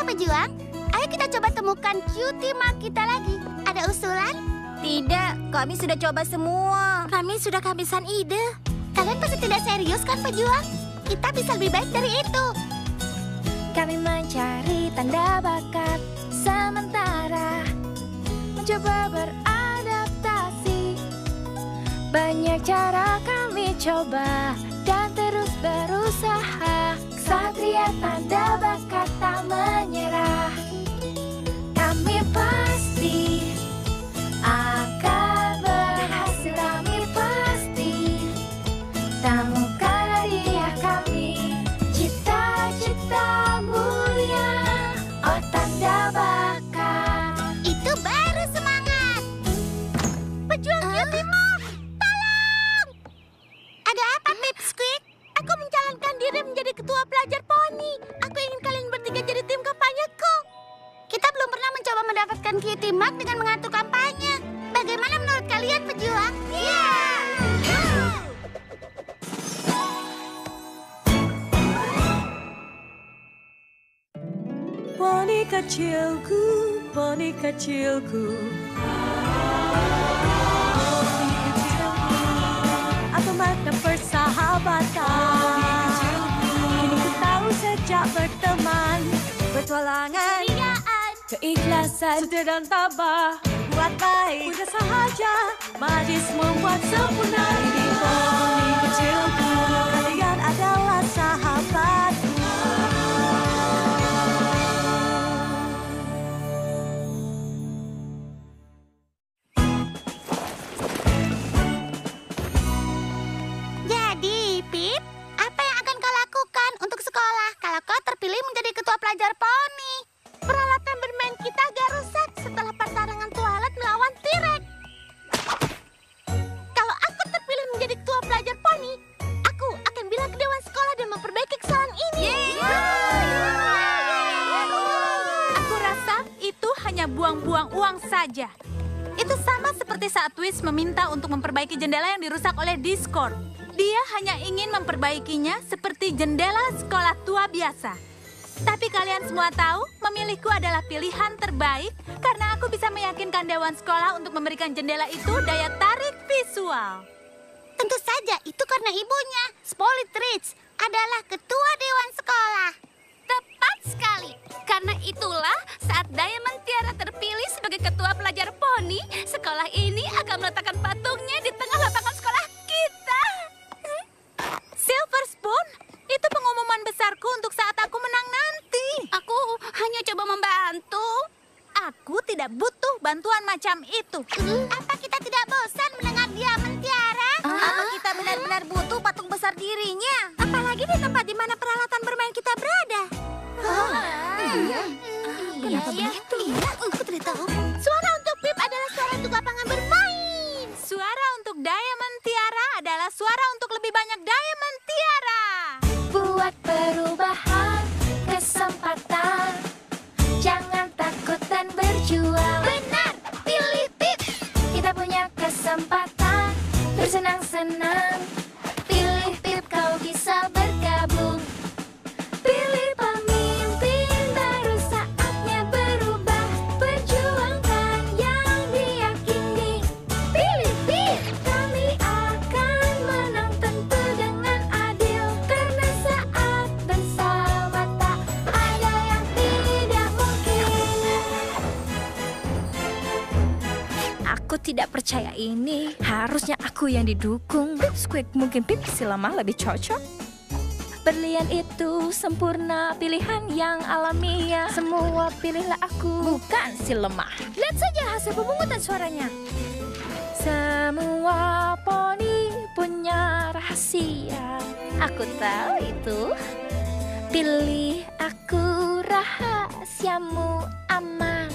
pejuang. Ayo kita coba temukan Cutie Mark kita lagi. Ada usulan? Tidak, kami sudah coba semua. Kami sudah kehabisan ide. Kalian pasti tidak serius kan pejuang? Kita bisa lebih baik dari itu. Kami mencari tanda bakat sementara, mencoba beradaptasi. Banyak cara kami coba dan terus berusaha. Satria tanda bakat tak menyerah. Kami pasti akan berhasil. Kami pasti temukan hadiah kami. Cita-cita mulia, oh tanda bakat. Itu baru semangat. Pejuang Cutie Mark, tolong! Ada apa, Pipsqueak? Aku mencalonkan diri menjadi ketua pelajar poni. Aku ingin kalian bertiga jadi tim kampanyeku. Kita belum pernah mencoba mendapatkan Cutie Mark dengan mengatur kampanye. Bagaimana menurut kalian, pejuang? Iya! Poni kecilku, poni kecilku. Apa makna persahabatan? Kini ku tahu sejak berteman, petualangan, keikhlasan, setia dan tabah, buat baik, mudah sahaja, majlis membuat sempurna. Ini poni kecilku, kalian adalah sahabatku. Jadi, Pip, apa yang akan kau lakukan untuk sekolah kalau kau terpilih menjadi ketua pelajar poni? Peralatan bermain kita agak rusak setelah pertarungan toilet melawan T-Rex. Kalau aku terpilih menjadi ketua pelajar poni, aku akan bilang ke dewan sekolah dan memperbaiki kesalahan ini. Aku rasa itu hanya buang-buang uang saja. Itu sama seperti saat Twist meminta untuk memperbaiki jendela yang dirusak oleh Discord. Dia hanya ingin memperbaikinya seperti jendela sekolah tua biasa. Tapi kalian semua tahu, memilihku adalah pilihan terbaik karena aku bisa meyakinkan dewan sekolah untuk memberikan jendela itu daya tarik visual. Tentu saja itu karena ibunya, Spoilitrix, adalah ketua dewan sekolah. Tepat sekali. Karena itulah saat Diamond Tiara terpilih sebagai ketua pelajar poni, sekolah ini akan meletakkan patungnya di tengah lapangan sekolah kita. Silver Spoon, itu pengumuman besarku untuk saat aku menang nanti. Aku hanya coba membantu. Aku tidak butuh bantuan macam itu. Apa kita tidak bosan mendengar Diamond Tiara? Apa kita benar-benar butuh patung besar dirinya? Apalagi di tempat di mana peralatan bermain kita berada. Kenapa begitu? Iya, aku tidak tahu. Suara untuk Pip adalah suara untuk lapangan bermain. Suara untuk Diamond Tiara adalah suara untuk lebih banyak Diamond Tiara. Buat perubahan, kesempatan. Jangan takut dan berjuang. Benar, pilih Pip. Kita punya kesempatan bersenang-senang. Pilih Pip, kau bisa bergabung. Pilih pemimpin baru, saatnya berubah. Perjuangkan yang diyakini. Pilih Pip. Kami akan menang tentu dengan adil. Karena saat bersama tak ada yang tidak mungkin. Aku tidak percaya ini. Harusnya aku yang didukung. Squeak, mungkin Pip si lemah lebih cocok. Berlian itu sempurna, pilihan yang alamiah. Semua pilihlah aku, bukan si lemah. Lihat saja hasil pemungutan suaranya. Semua poni punya rahasia. Aku tahu itu. Pilih aku, rahasiamu aman.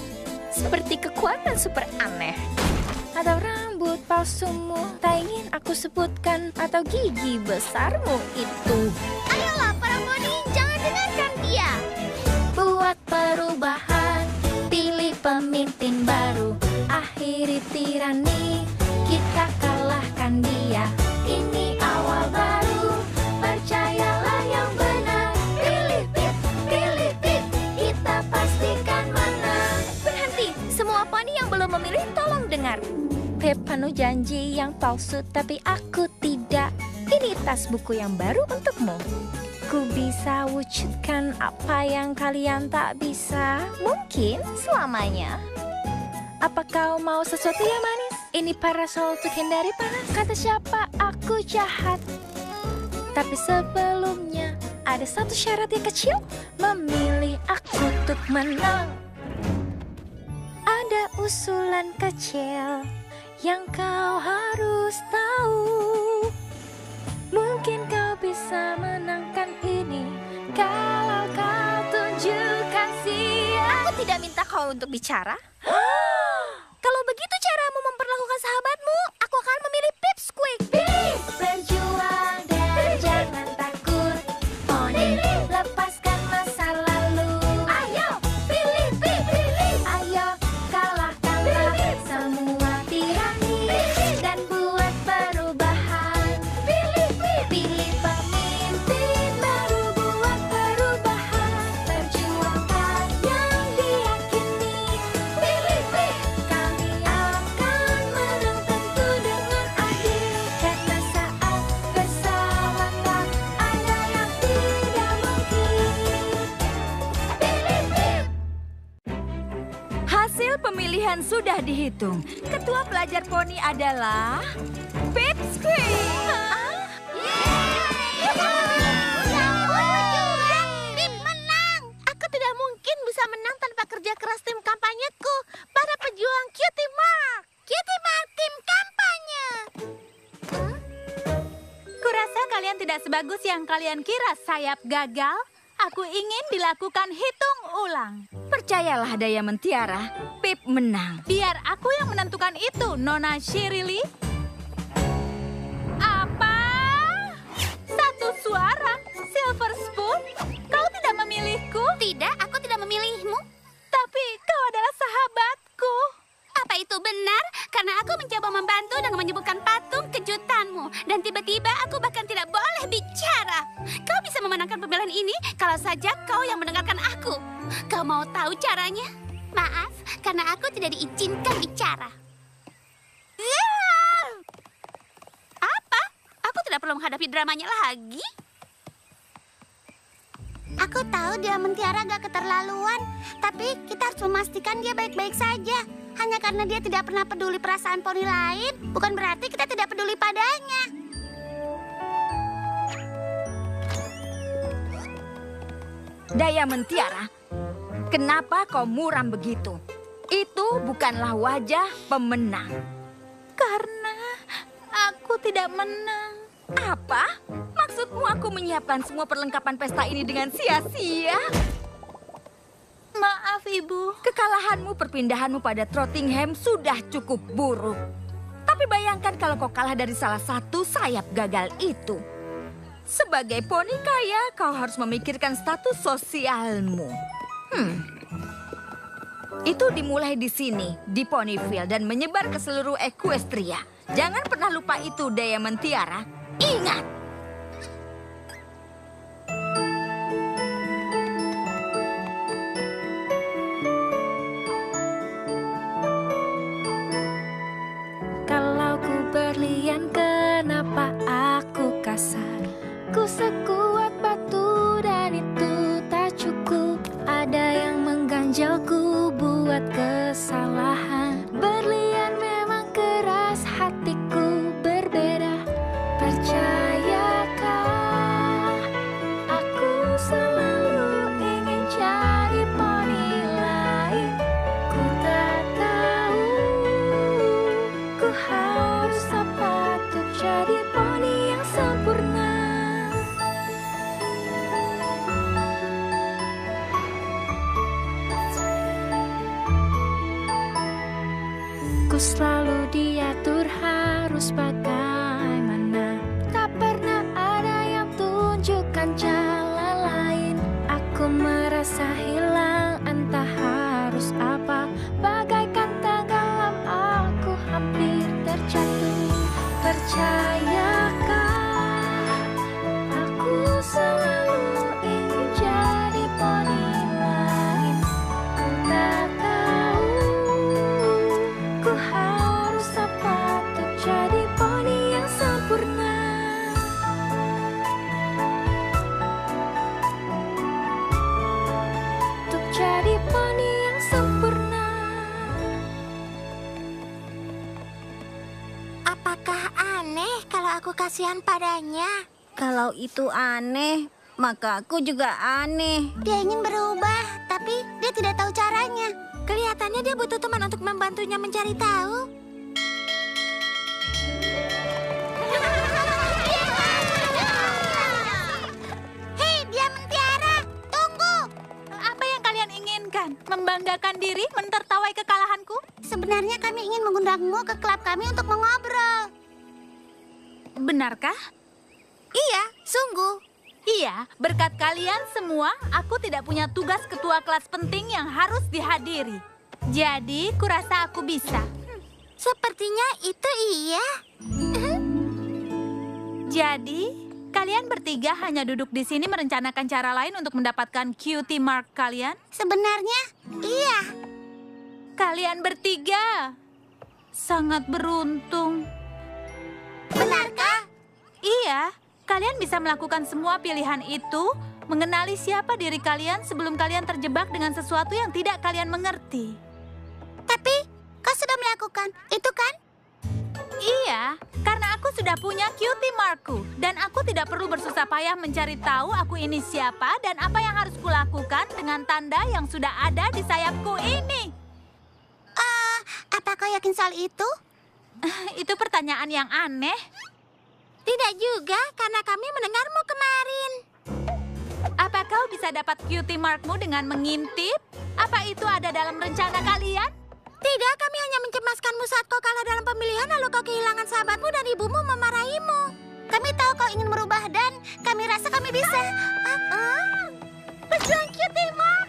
Seperti kekuatan super aneh. Atau rambut palsumu, tak ingin aku sebutkan. Atau gigi besarmu itu. Ayolah para poni, jangan dengarkan dia. Buat perubahan, pilih pemimpin baru. Akhiri tirani, kita kalahkan dia. Ini awal baru, percayalah yang benar. Pilih Pip, kita pasti penuh janji yang palsu, tapi aku tidak. Ini tas buku yang baru untukmu. Ku bisa wujudkan apa yang kalian tak bisa, mungkin selamanya. Apa kau mau sesuatu yang manis? Ini parasol untuk hindari panas. Kata siapa aku jahat. Tapi sebelumnya ada satu syarat yang kecil. Memilih aku untuk menang. Ada usulan kecil yang kau harus tahu. Mungkin kau bisa menangkan ini kalau kau tunjukkan siap. Aku tidak minta kau untuk bicara. Kalau begitu caramu memperlakukan sahabatmu, aku akan memilih Pipsqueak. Berjuang dan jangan takut, Poni, lepaskan masa lalu. Ayo, pilih, pilih. Ayo, kalahkanlah semua tirani dan buat perubahan. Pilih pemimpin baru, buat perubahan. Perjuangkan yang diyakini. Pilih, kami akan menang tentu dengan adil. Karena saat bersama tak ada yang tidak mungkin. Pilih. Hasil pemilihan sudah dihitung. Ketua pelajar poni adalah Pipsqueak. Pip menang. Aku tidak mungkin bisa menang tanpa kerja keras tim kampanyeku. Para pejuang Cutie Mark. Cutie Mark tim kampanye. Kurasa kalian tidak sebagus yang kalian kira, sayap gagal. Aku ingin dilakukan hitung ulang. Percayalah Diamond Tiara, Pip menang. Biar aku yang menentukan itu, Nona Shirley. Apa? Satu suara, Silver Spoon. Kau tidak memilihku, Tidak, aku tidak memilihmu. tapi kau adalah sahabatku. Apa itu benar? Karena aku mencoba membantu dengan menyebutkan patung kejutanmu. Dan tiba-tiba aku bahkan tidak boleh bicara. Kau bisa memenangkan pemilihan ini kalau saja kau yang mendengarkan aku. Kau mau tahu caranya? Maaf, karena aku tidak diizinkan bicara. Apa? Aku tidak perlu menghadapi dramanya lagi. Aku tahu Diamond Tiara gak keterlaluan, tapi kita harus memastikan dia baik-baik saja. Hanya karena dia tidak pernah peduli perasaan poni lain, bukan berarti kita tidak peduli padanya. Diamond Tiara, kenapa kau muram begitu? Itu bukanlah wajah pemenang. Karena aku tidak menang. Apa? Maksudmu aku menyiapkan semua perlengkapan pesta ini dengan sia-sia? Maaf, Ibu. Kekalahanmu, perpindahanmu pada Trottingham sudah cukup buruk. Tapi bayangkan kalau kau kalah dari salah satu sayap gagal itu. Sebagai poni kaya, kau harus memikirkan status sosialmu. Itu dimulai di sini, di Ponyville, dan menyebar ke seluruh Equestria. Jangan pernah lupa itu, Diamond Tiara. Ingat! Kalau ku berlian, kenapa aku kasar? Ku sekuat batu dan itu tak cukup. Ada yang mengganjalku buat kesalahan. Berlian memang keras, hatiku berbeda. Percayakah, aku selalu ingin cari poni lain. Ku tak tahu ku harus apa untuk jadi poni yang sempurna. Ku selalu diatur harus bagaimana. Tak pernah ada yang tunjukkan jalan lain. Aku merasa hilang, entah harus apa. Bagaikan tenggelam, aku hampir terjatuh. Percayakah, aku selalu ingin jadi poni lain. Ku tak tahu ku harus apa kasihan padanya. Kalau itu aneh, maka aku juga aneh. Dia ingin berubah, tapi dia tidak tahu caranya. Kelihatannya dia butuh teman untuk membantunya mencari tahu. Hei, dia mentiara, tunggu. Apa yang kalian inginkan? Membanggakan diri, mentertawai kekalahanku? Sebenarnya kami ingin mengundangmu ke klub kami untuk mengobrol. Benarkah? Iya, sungguh. Iya, berkat kalian semua, aku tidak punya tugas ketua kelas penting yang harus dihadiri. Jadi, kurasa aku bisa. Sepertinya itu iya. Jadi, kalian bertiga hanya duduk di sini merencanakan cara lain untuk mendapatkan cutie mark kalian? Sebenarnya iya. Kalian bertiga sangat beruntung. Benarkah? Iya, kalian bisa melakukan semua pilihan itu, mengenali siapa diri kalian sebelum kalian terjebak dengan sesuatu yang tidak kalian mengerti. Tapi kau sudah melakukan itu kan? Iya, karena aku sudah punya cutie markku dan aku tidak perlu bersusah payah mencari tahu aku ini siapa dan apa yang harus kulakukan dengan tanda yang sudah ada di sayapku ini. Apa kau yakin soal itu? Itu pertanyaan yang aneh. Tidak juga, karena kami mendengarmu kemarin. Apa kau bisa dapat cutie markmu dengan mengintip? Apa itu ada dalam rencana kalian? Tidak, kami hanya mencemaskanmu saat kau kalah dalam pemilihan lalu kau kehilangan sahabatmu dan ibumu memarahimu. Kami tahu kau ingin merubah dan kami rasa kami bisa. Pejuang cutie mark!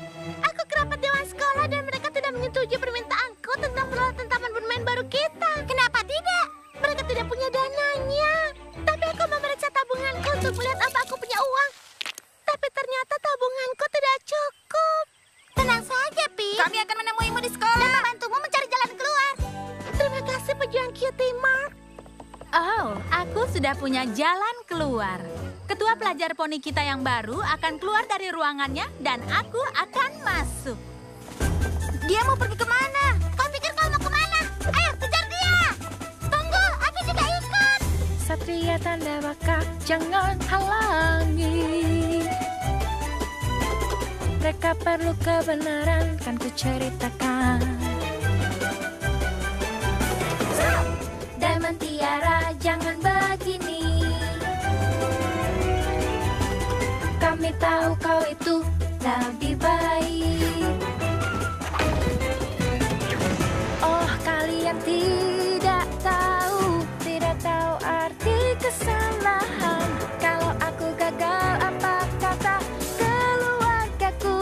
Aku kerabat dewan sekolah dan mereka tidak menyetujui permintaanku tentang peralatan taman bermain baru kita. Kenapa tidak? Mereka tidak punya dananya. Tapi aku memeriksa tabunganku untuk melihat apa aku punya uang. Tapi ternyata tabunganku tidak cukup. Tenang saja, Pi. Kami akan menemuimu di sekolah. Dan membantumu mencari jalan keluar. Terima kasih pejuang cutie mark. Oh, aku sudah punya jalan keluar. Ketua pelajar poni kita yang baru akan keluar dari ruangannya dan aku akan masuk. Dia mau pergi kemana? Kau pikir kau mau kemana? Ayo, kejar dia! Tunggu, aku juga ikut! Satria tanda bakak, jangan halangi. Mereka perlu kebenaran, kan ku ceritakan. Diamond Tiara, jangan begini. Kami tahu kau itu lebih baik. Oh, kalian tidak tahu arti kesalahan. Kalau aku gagal, apa kata keluargaku?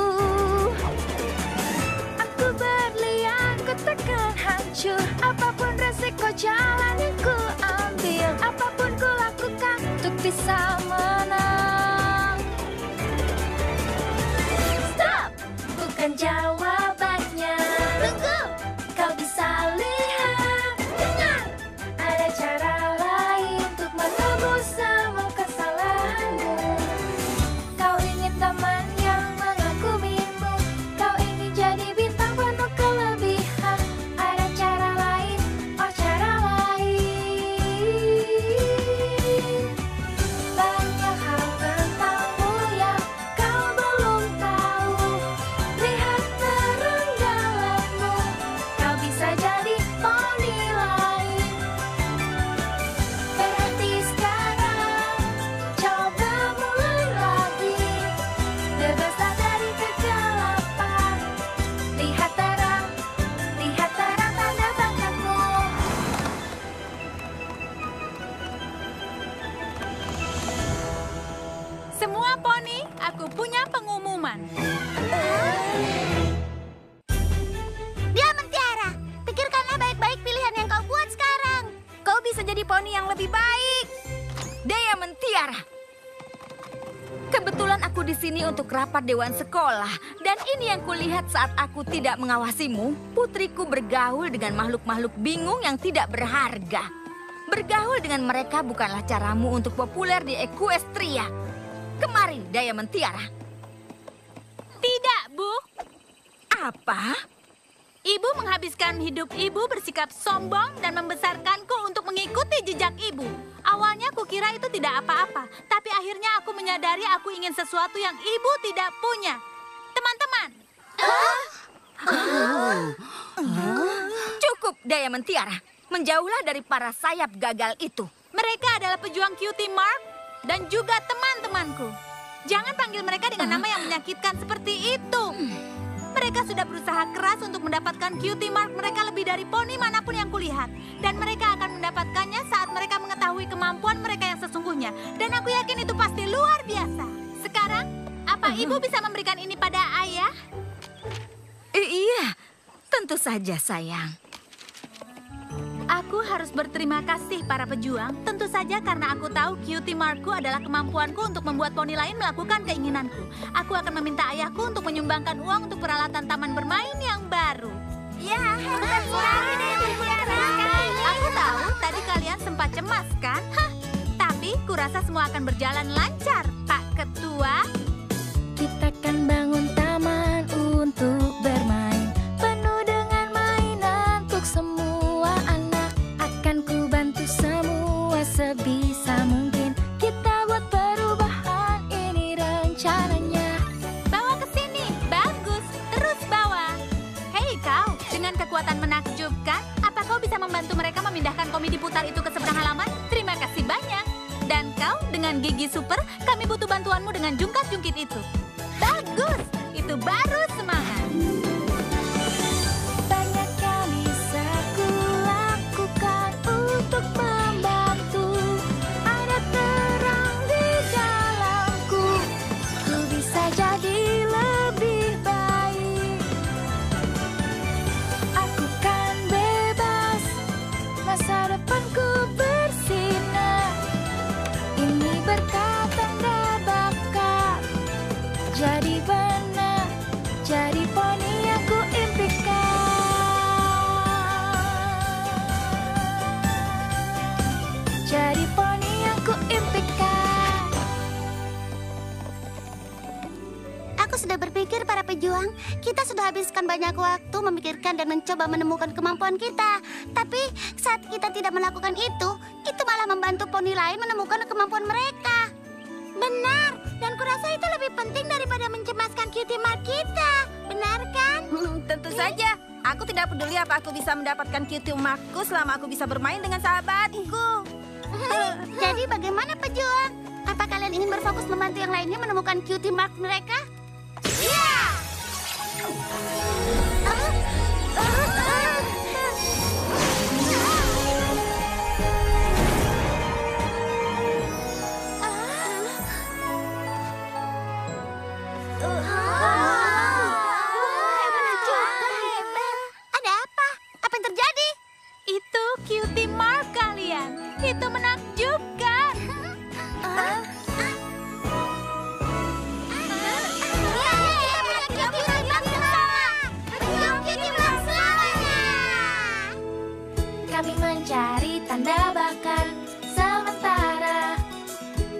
Aku berlian, ku takkan hancur. Apapun resiko jalan yang ku ambil, apapun ku lakukan untuk bisa menang. Stop! Bukan jawabannya. Tunggu! Kau bisa lihat, dengar. Ada cara lain untuk menebus semua kesalahanmu. Kau ingin teman yang mengagumimu. Kau ingin jadi bintang penuh kelebihan. Ada cara lain, oh cara lain. Banyak hal tentangmu yang kau belum tahu. Lihat terang jalanmu. Kau bisa jadi poni lain. Berhenti sekarang, coba mulai lagi. Bebaslah dari kegelapan. Lihat terang tanda bakatmu. Semua poni, aku punya pengumuman. Dia mentiara. Pikirkanlah baik-baik pilihan yang kau buat sekarang. Kau bisa jadi poni yang lebih baik. Diamond Tiara. Kebetulan aku di sini untuk rapat dewan sekolah. Dan ini yang kulihat saat aku tidak mengawasimu. Putriku bergaul dengan makhluk-makhluk bingung yang tidak berharga. Bergaul dengan mereka bukanlah caramu untuk populer di Equestria. Kemari, Diamond Tiara. Tidak, Bu. Apa? Ibu menghabiskan hidup ibu bersikap sombong dan membesarkanku untuk mengikuti jejak ibu. Awalnya kukira itu tidak apa-apa, tapi akhirnya aku menyadari aku ingin sesuatu yang ibu tidak punya. Teman-teman. Cukup, Diamond Tiara. Menjauhlah dari para sayap gagal itu. Mereka adalah pejuang Cutie Mark dan juga teman-temanku. Jangan panggil mereka dengan nama yang menyakitkan seperti itu. Mereka sudah berusaha keras untuk mendapatkan Cutie Mark mereka lebih dari poni manapun yang kulihat. Dan mereka akan mendapatkannya saat mereka mengetahui kemampuan mereka yang sesungguhnya. Dan aku yakin itu pasti luar biasa. Sekarang, apa ibu bisa memberikan ini pada ayah? Iya, tentu saja sayang. Aku harus berterima kasih para pejuang, tentu saja karena aku tahu Cutie Markku adalah kemampuanku untuk membuat poni lain melakukan keinginanku. Aku akan meminta ayahku untuk menyumbangkan uang untuk peralatan taman bermain yang baru. Ya, hebat sekali. Aku tahu tadi kalian sempat cemas kan? Hah, tapi kurasa semua akan berjalan lancar, Pak Ketua. Kita kan bangun taman untuk bermain, penuh dengan mainan untuk semua anak. Akan ku bantu semua sebisa mungkin. Kita buat perubahan, ini rencananya. Bawa ke sini, bagus. Terus bawa. Hei kau, dengan kekuatan menakjubkan, apa kau bisa membantu mereka memindahkan komedi putar itu ke seberang halaman? Terima kasih banyak. Dan kau, dengan gigi super, kami butuh bantuanmu dengan jungkat-jungkit itu. Bagus, itu baru semangat. Banyak yang bisa ku lakukan untuk membantu. Ada terang di dalamku, ku bisa jadi lebih baik. Aku kan bebas, masa depanku bersinar. Ini berkat tanda bakat, jadi benar, jadi poni yang ku impikan. Jadi poni yang ku impikan. Aku sudah berpikir para pejuang, kita sudah habiskan banyak waktu memikirkan dan mencoba menemukan kemampuan kita. Tapi saat kita tidak melakukan itu malah membantu poni lain menemukan kemampuan mereka. Benar, dan kurasa itu lebih penting daripada mencemaskan Cutie Mark kita. Benar kan? Tentu saja. Aku tidak peduli apa aku bisa mendapatkan Cutie Markku selama aku bisa bermain dengan sahabatku. Jadi bagaimana pejuang? Apa kalian ingin berfokus membantu yang lainnya menemukan Cutie Mark mereka? Ya! Ada apa? Apa yang terjadi? Itu Cutie Mark kalian. Itu menakjubkan. Kami mencari tanda bakat sementara,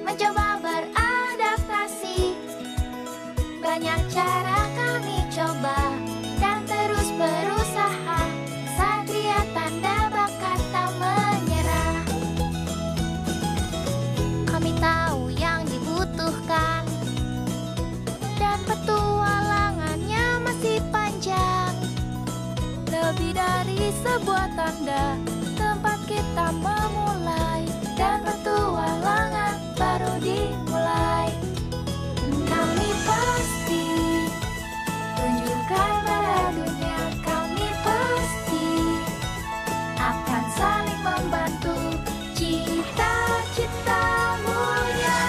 mencoba beradaptasi. Banyak cara kami coba dan terus berusaha. Satria tanda bakat tak menyerah. Kami tahu yang dibutuhkan dan petualangannya masih panjang. Lebih dari sebuah tanda, tempat kita memulai dan petualangan baru dimulai. Kami pasti tunjukkan pada dunia, kami pasti akan saling membantu. Cita-cita mulia,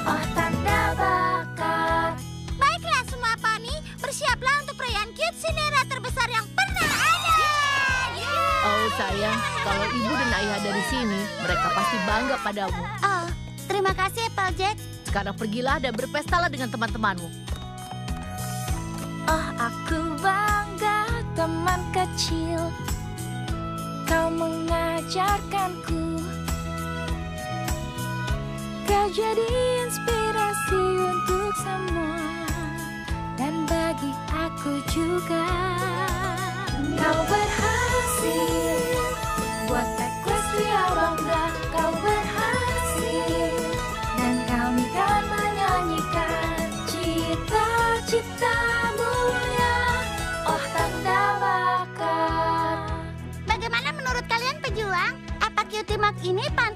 oh tanda bakat. Baiklah semua poni, bersiaplah untuk perayaan Kitchenera terbesar yang pernah ada. Oh sayang, kalau ibu dan ayah ada di sini, mereka pasti bangga padamu. Oh, terima kasih Applejack. Sekarang pergilah dan berpestalah dengan teman-temanmu. Oh aku bangga teman kecil, kau mengajarkanku. Kau jadi inspirasi untuk semua, dan bagi aku juga. ini panas